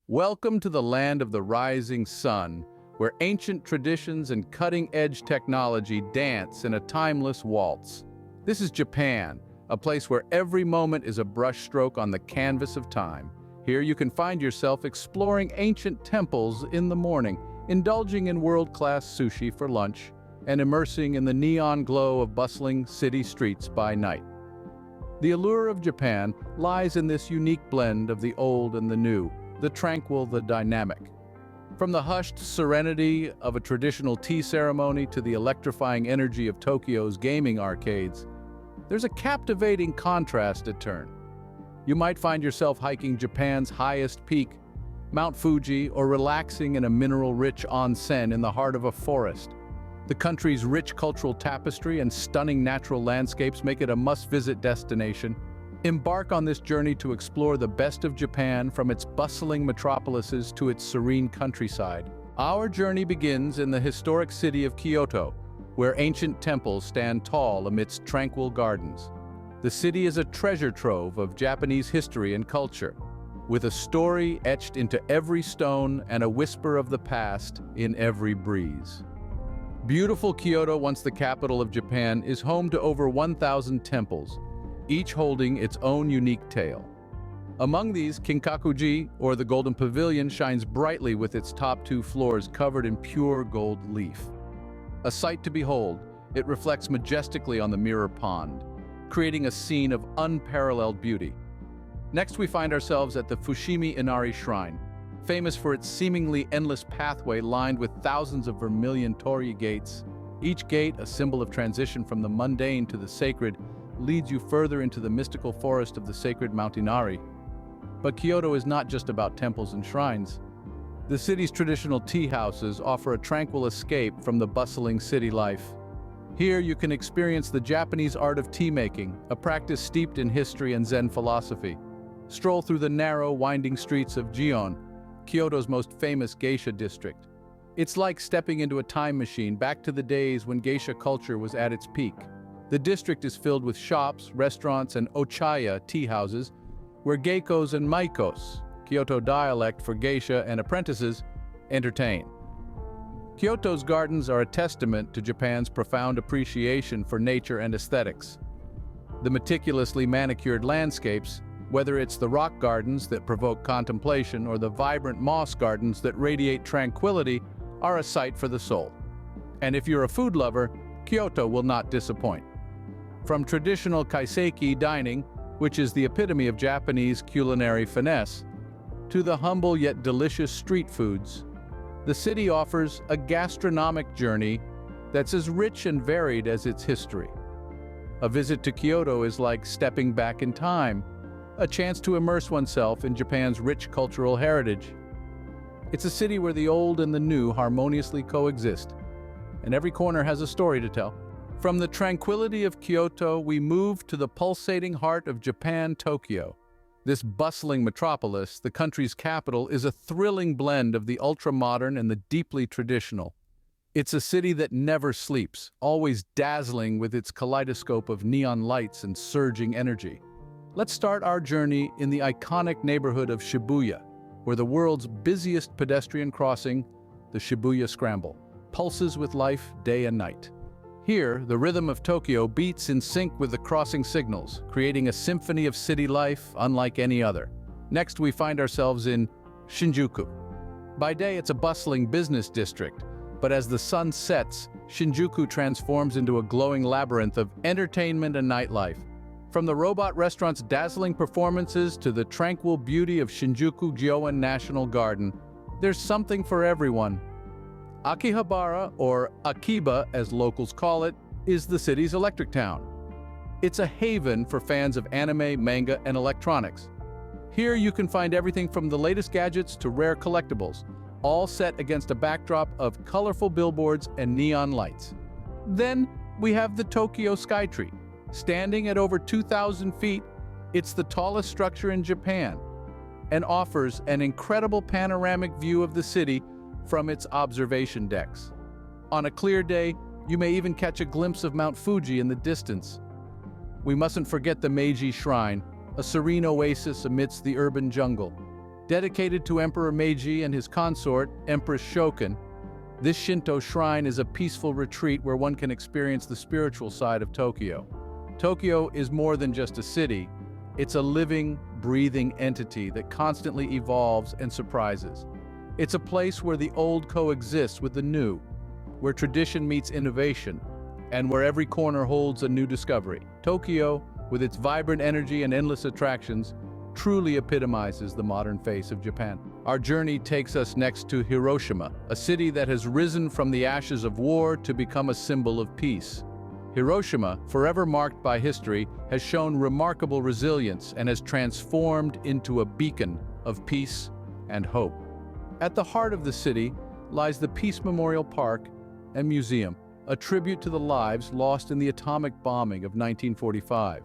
Welcome to the land of the rising sun, where ancient traditions and cutting-edge technology dance in a timeless waltz. This is Japan, a place where every moment is a brushstroke on the canvas of time. Here you can find yourself exploring ancient temples in the morning, indulging in world-class sushi for lunch, and immersing in the neon glow of bustling city streets by night. The allure of Japan lies in this unique blend of the old and the new, the tranquil, the dynamic. From the hushed serenity of a traditional tea ceremony to the electrifying energy of Tokyo's gaming arcades, there's a captivating contrast at turn. You might find yourself hiking Japan's highest peak, Mount Fuji, or relaxing in a mineral-rich onsen in the heart of a forest. The country's rich cultural tapestry and stunning natural landscapes make it a must-visit destination. Embark on this journey to explore the best of Japan, from its bustling metropolises to its serene countryside. Our journey begins in the historic city of Kyoto, where ancient temples stand tall amidst tranquil gardens. The city is a treasure trove of Japanese history and culture, with a story etched into every stone and a whisper of the past in every breeze. Beautiful Kyoto, once the capital of Japan, is home to over 1,000 temples, each holding its own unique tale. Among these, Kinkakuji, or the Golden Pavilion, shines brightly with its top two floors covered in pure gold leaf. A sight to behold, it reflects majestically on the mirror pond, creating a scene of unparalleled beauty. Next, we find ourselves at the Fushimi Inari Shrine, famous for its seemingly endless pathway lined with thousands of vermilion torii gates. Each gate, a symbol of transition from the mundane to the sacred, leads you further into the mystical forest of the sacred Mount Inari. But Kyoto is not just about temples and shrines. The city's traditional tea houses offer a tranquil escape from the bustling city life. Here you can experience the Japanese art of tea making, a practice steeped in history and Zen philosophy. Stroll through the narrow, winding streets of Gion, Kyoto's most famous geisha district. It's like stepping into a time machine back to the days when geisha culture was at its peak. The district is filled with shops, restaurants, and ochaya tea houses, where geikos and maikos, Kyoto dialect for geisha and apprentices, entertain. Kyoto's gardens are a testament to Japan's profound appreciation for nature and aesthetics. The meticulously manicured landscapes, whether it's the rock gardens that provoke contemplation or the vibrant moss gardens that radiate tranquility, are a sight for the soul. And if you're a food lover, Kyoto will not disappoint. From traditional kaiseki dining, which is the epitome of Japanese culinary finesse, to the humble yet delicious street foods, the city offers a gastronomic journey that's as rich and varied as its history. A visit to Kyoto is like stepping back in time, a chance to immerse oneself in Japan's rich cultural heritage. It's a city where the old and the new harmoniously coexist, and every corner has a story to tell. From the tranquility of Kyoto, we move to the pulsating heart of Japan, Tokyo. This bustling metropolis, the country's capital, is a thrilling blend of the ultra-modern and the deeply traditional. It's a city that never sleeps, always dazzling with its kaleidoscope of neon lights and surging energy. Let's start our journey in the iconic neighborhood of Shibuya, where the world's busiest pedestrian crossing, the Shibuya Scramble, pulses with life day and night. Here, the rhythm of Tokyo beats in sync with the crossing signals, creating a symphony of city life unlike any other. Next, we find ourselves in Shinjuku. By day, it's a bustling business district, but as the sun sets, Shinjuku transforms into a glowing labyrinth of entertainment and nightlife. From the robot restaurant's dazzling performances to the tranquil beauty of Shinjuku Gyoen National Garden, there's something for everyone. Akihabara, or Akiba as locals call it, is the city's electric town. It's a haven for fans of anime, manga, and electronics. Here you can find everything from the latest gadgets to rare collectibles, all set against a backdrop of colorful billboards and neon lights. Then we have the Tokyo Skytree. Standing at over 2,000 feet, it's the tallest structure in Japan and offers an incredible panoramic view of the city from its observation decks. On a clear day, you may even catch a glimpse of Mount Fuji in the distance. We mustn't forget the Meiji Shrine, a serene oasis amidst the urban jungle. Dedicated to Emperor Meiji and his consort, Empress Shokin, this Shinto shrine is a peaceful retreat where one can experience the spiritual side of Tokyo. Tokyo is more than just a city. It's a living, breathing entity that constantly evolves and surprises. It's a place where the old coexists with the new, where tradition meets innovation, and where every corner holds a new discovery. Tokyo, with its vibrant energy and endless attractions, truly epitomizes the modern face of Japan. Our journey takes us next to Hiroshima, a city that has risen from the ashes of war to become a symbol of peace. Hiroshima, forever marked by history, has shown remarkable resilience and has transformed into a beacon of peace and hope. At the heart of the city lies the Peace Memorial Park and Museum, a tribute to the lives lost in the atomic bombing of 1945.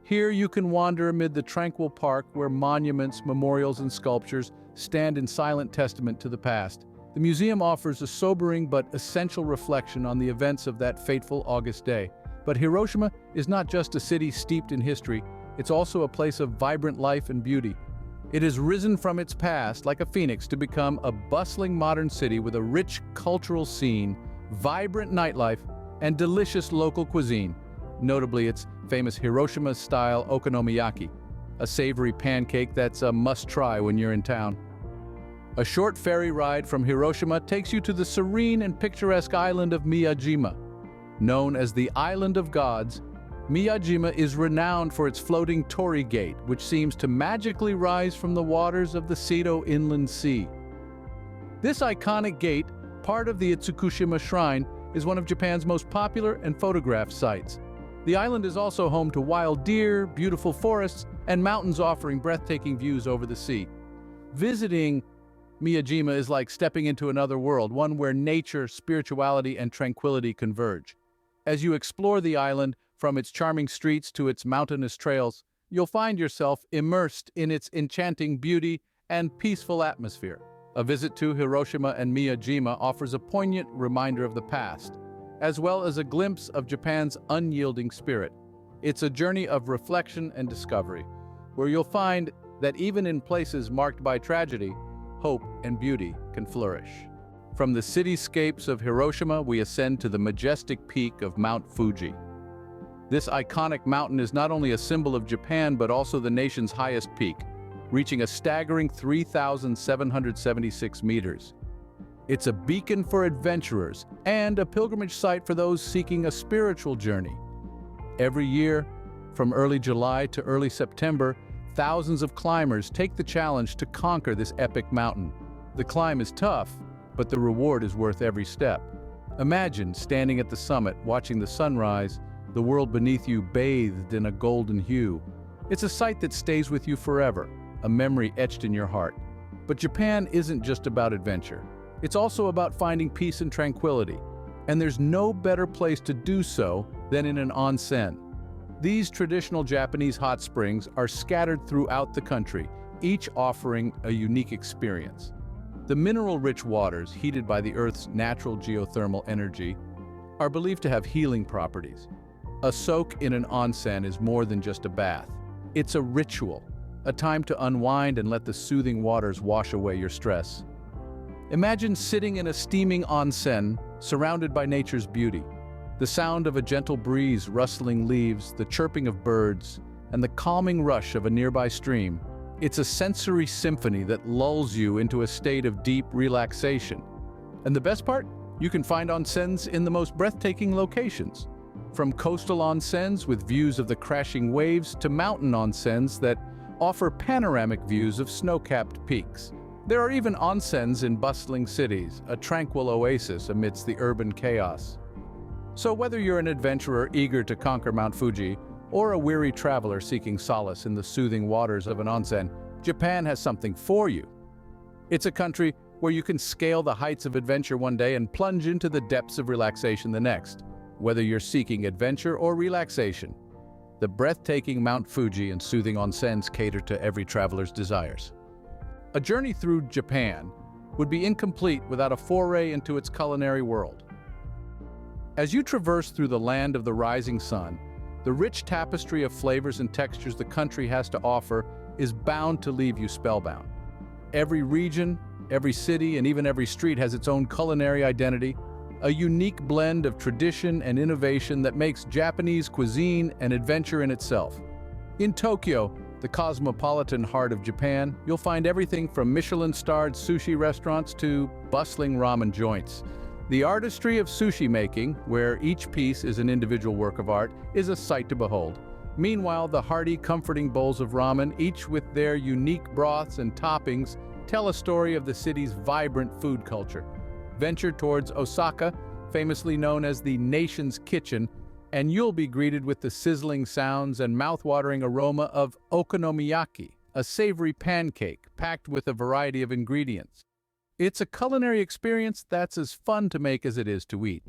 Here you can wander amid the tranquil park where monuments, memorials, and sculptures stand in silent testament to the past. The museum offers a sobering but essential reflection on the events of that fateful August day. But Hiroshima is not just a city steeped in history, it's also a place of vibrant life and beauty. It has risen from its past like a phoenix to become a bustling modern city with a rich cultural scene, vibrant nightlife, and delicious local cuisine, notably its famous Hiroshima-style okonomiyaki, a savory pancake that's a must-try when you're in town. A short ferry ride from Hiroshima takes you to the serene and picturesque island of Miyajima. Known as the Island of Gods, Miyajima is renowned for its floating torii gate, which seems to magically rise from the waters of the Seto Inland Sea. This iconic gate, part of the Fushimi Shrine, is one of Japan's most popular and photographed sites. The island is also home to wild deer, beautiful forests, and mountains offering breathtaking views over the sea. Visiting Miyajima is like stepping into another world, one where nature, spirituality, and tranquility converge. As you explore the island, from its charming streets to its mountainous trails, you'll find yourself immersed in its enchanting beauty and peaceful atmosphere. A visit to Hiroshima and Miyajima offers a poignant reminder of the past, as well as a glimpse of Japan's unyielding spirit. It's a journey of reflection and discovery, where you'll find that even in places marked by tragedy, hope and beauty can flourish. From the cityscapes of Hiroshima, we ascend to the majestic peak of Mount Fuji. This iconic mountain is not only a symbol of Japan, but also the nation's highest peak, reaching a staggering 3,776 meters. It's a beacon for adventurers and a pilgrimage site for those seeking a spiritual journey. Every year, from early July to early September, thousands of climbers take the challenge to conquer this epic mountain. The climb is tough, but the reward is worth every step. Imagine standing at the summit, watching the sunrise, the world beneath you bathed in a golden hue. It's a sight that stays with you forever, a memory etched in your heart. But Japan isn't just about adventure. It's also about finding peace and tranquility. And there's no better place to do so than in an onsen. These traditional Japanese hot springs are scattered throughout the country, each offering a unique experience. The mineral-rich waters, heated by the Earth's natural geothermal energy, are believed to have healing properties. A soak in an onsen is more than just a bath. It's a ritual, a time to unwind and let the soothing waters wash away your stress. Imagine sitting in a steaming onsen, surrounded by nature's beauty. The sound of a gentle breeze rustling leaves, the chirping of birds, and the calming rush of a nearby stream. It's a sensory symphony that lulls you into a state of deep relaxation. And the best part? You can find onsens in the most breathtaking locations. From coastal onsens with views of the crashing waves to mountain onsens that offer panoramic views of snow-capped peaks. There are even onsens in bustling cities, a tranquil oasis amidst the urban chaos. So whether you're an adventurer eager to conquer Mount Fuji or a weary traveler seeking solace in the soothing waters of an onsen, Japan has something for you. It's a country where you can scale the heights of adventure one day and plunge into the depths of relaxation the next. Whether you're seeking adventure or relaxation, the breathtaking Mount Fuji and soothing onsens cater to every traveler's desires. A journey through Japan would be incomplete without a foray into its culinary world. As you traverse through the land of the rising sun, the rich tapestry of flavors and textures the country has to offer is bound to leave you spellbound. every region, every city, and even every street has its own culinary identity, a unique blend of tradition and innovation that makes Japanese cuisine an adventure in itself. In Tokyo, the cosmopolitan heart of Japan, you'll find everything from Michelin-starred sushi restaurants to bustling ramen joints. The artistry of sushi making, where each piece is an individual work of art, is a sight to behold. Meanwhile, the hearty, comforting bowls of ramen, each with their unique broths and toppings, tell a story of the city's vibrant food culture. Venture towards Osaka, famously known as the nation's kitchen, and you'll be greeted with the sizzling sounds and mouth-watering aroma of okonomiyaki, a savory pancake packed with a variety of ingredients. It's a culinary experience that's as fun to make as it is to eat.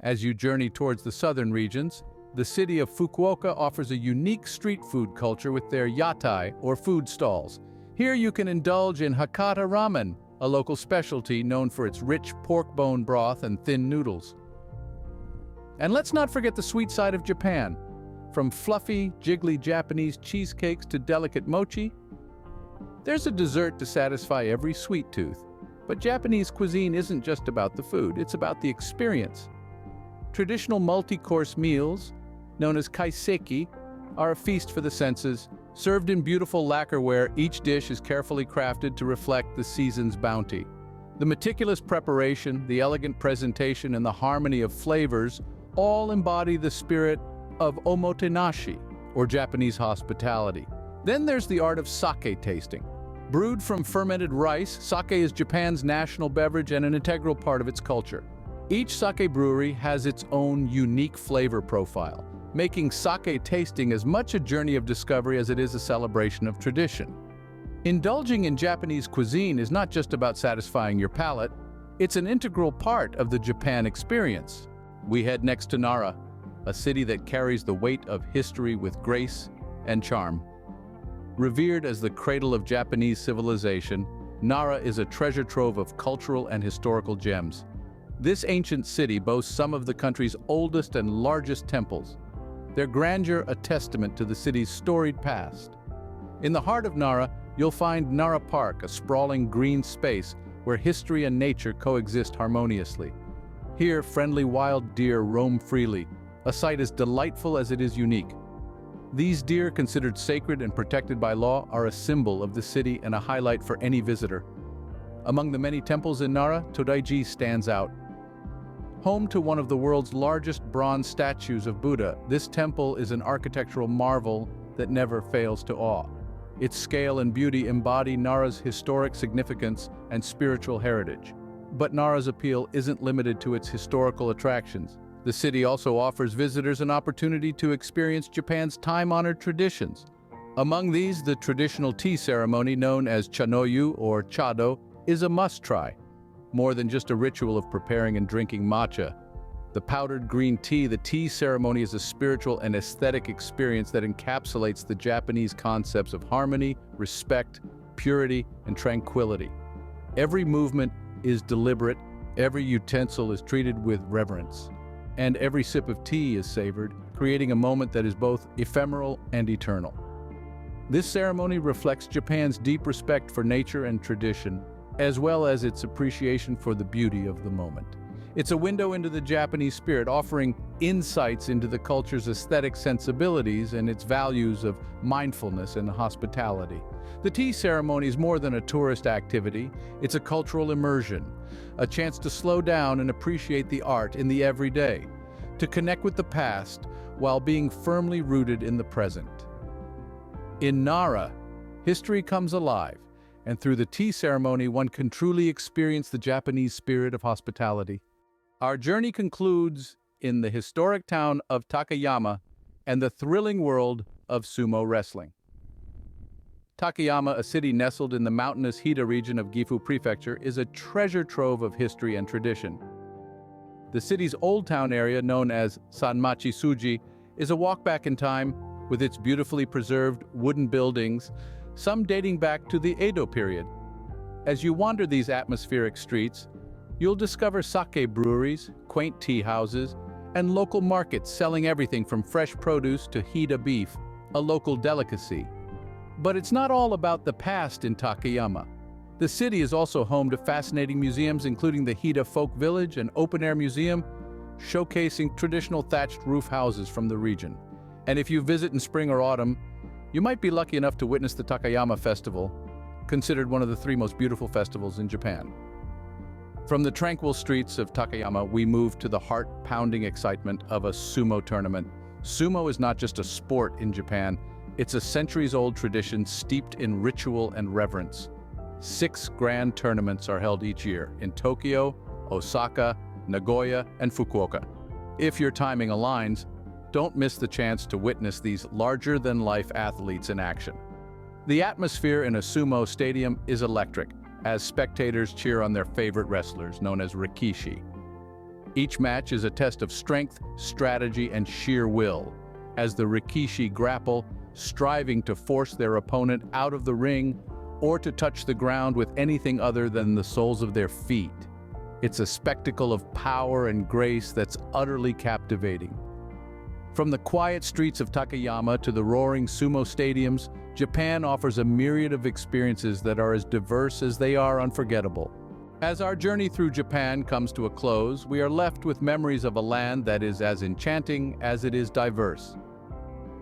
As you journey towards the southern regions, the city of Fukuoka offers a unique street food culture with their yatai, or food stalls. Here you can indulge in Hakata ramen, a local specialty known for its rich pork bone broth and thin noodles. And let's not forget the sweet side of Japan. From fluffy, jiggly Japanese cheesecakes to delicate mochi, there's a dessert to satisfy every sweet tooth. But Japanese cuisine isn't just about the food, it's about the experience. Traditional multi-course meals, known as kaiseki, are a feast for the senses. Served in beautiful lacquerware, each dish is carefully crafted to reflect the season's bounty. The meticulous preparation, the elegant presentation, and the harmony of flavors all embody the spirit of omotenashi, or Japanese hospitality. Then there's the art of sake tasting. Brewed from fermented rice, sake is Japan's national beverage and an integral part of its culture. Each sake brewery has its own unique flavor profile, making sake tasting as much a journey of discovery as it is a celebration of tradition. Indulging in Japanese cuisine is not just about satisfying your palate, it's an integral part of the Japan experience. We head next to Nara, a city that carries the weight of history with grace and charm. Revered as the cradle of Japanese civilization, Nara is a treasure trove of cultural and historical gems. This ancient city boasts some of the country's oldest and largest temples, their grandeur a testament to the city's storied past. In the heart of Nara, you'll find Nara Park, a sprawling green space where history and nature coexist harmoniously. Here, friendly wild deer roam freely, a sight as delightful as it is unique. These deer, considered sacred and protected by law, are a symbol of the city and a highlight for any visitor. Among the many temples in Nara, Todaiji stands out. Home to one of the world's largest bronze statues of Buddha, this temple is an architectural marvel that never fails to awe. Its scale and beauty embody Nara's historic significance and spiritual heritage. But Nara's appeal isn't limited to its historical attractions. The city also offers visitors an opportunity to experience Japan's time-honored traditions. Among these, the traditional tea ceremony known as chanoyu or chado is a must-try. More than just a ritual of preparing and drinking matcha, the powdered green tea, the tea ceremony is a spiritual and aesthetic experience that encapsulates the Japanese concepts of harmony, respect, purity, and tranquility. Every movement is deliberate, every utensil is treated with reverence, and every sip of tea is savored, creating a moment that is both ephemeral and eternal. This ceremony reflects Japan's deep respect for nature and tradition, as well as its appreciation for the beauty of the moment. It's a window into the Japanese spirit, offering insights into the culture's aesthetic sensibilities and its values of mindfulness and hospitality. The tea ceremony is more than a tourist activity, it's a cultural immersion, a chance to slow down and appreciate the art in the everyday, to connect with the past while being firmly rooted in the present. In Nara, history comes alive, and through the tea ceremony one can truly experience the Japanese spirit of hospitality. Our journey concludes in the historic town of Takayama and the thrilling world of sumo wrestling. Takayama, a city nestled in the mountainous Hida region of Gifu Prefecture, is a treasure trove of history and tradition. The city's Old Town area, known as Sanmachi Suji, is a walk back in time with its beautifully preserved wooden buildings, some dating back to the Edo period. As you wander these atmospheric streets, you'll discover sake breweries, quaint tea houses, and local markets selling everything from fresh produce to Hida beef, a local delicacy. But it's not all about the past in Takayama. The city is also home to fascinating museums, including the Hida Folk Village, an open-air museum showcasing traditional thatched roof houses from the region. And if you visit in spring or autumn, you might be lucky enough to witness the Takayama Festival, considered one of the 3 most beautiful festivals in Japan. From the tranquil streets of Takayama, we move to the heart-pounding excitement of a sumo tournament. Sumo is not just a sport in Japan, it's a centuries-old tradition steeped in ritual and reverence. 6 grand tournaments are held each year in Tokyo, Osaka, Nagoya, and Fukuoka. If your timing aligns, don't miss the chance to witness these larger-than-life athletes in action. The atmosphere in a sumo stadium is electric, as spectators cheer on their favorite wrestlers, known as rikishi. Each match is a test of strength, strategy, and sheer will, as the rikishi grapple, striving to force their opponent out of the ring or to touch the ground with anything other than the soles of their feet. It's a spectacle of power and grace that's utterly captivating. From the quiet streets of Takayama to the roaring sumo stadiums, Japan offers a myriad of experiences that are as diverse as they are unforgettable. As our journey through Japan comes to a close, we are left with memories of a land that is as enchanting as it is diverse.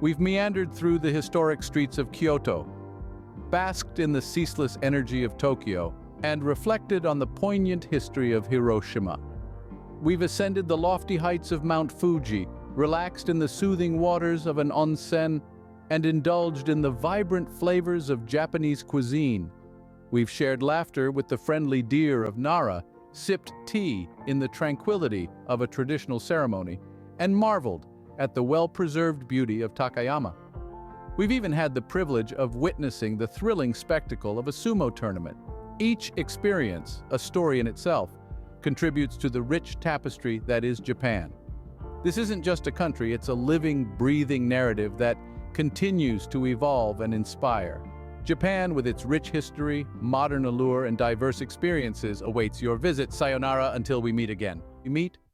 We've meandered through the historic streets of Kyoto, basked in the ceaseless energy of Tokyo, and reflected on the poignant history of Hiroshima. We've ascended the lofty heights of Mount Fuji, relaxed in the soothing waters of an onsen, and indulged in the vibrant flavors of Japanese cuisine. We've shared laughter with the friendly deer of Nara, sipped tea in the tranquility of a traditional ceremony, and marveled at the well-preserved beauty of Takayama. We've even had the privilege of witnessing the thrilling spectacle of a sumo tournament. Each experience, a story in itself, contributes to the rich tapestry that is Japan. This isn't just a country, it's a living, breathing narrative that continues to evolve and inspire. Japan, with its rich history, modern allure, and diverse experiences, awaits your visit. Sayonara until we meet again. You meet?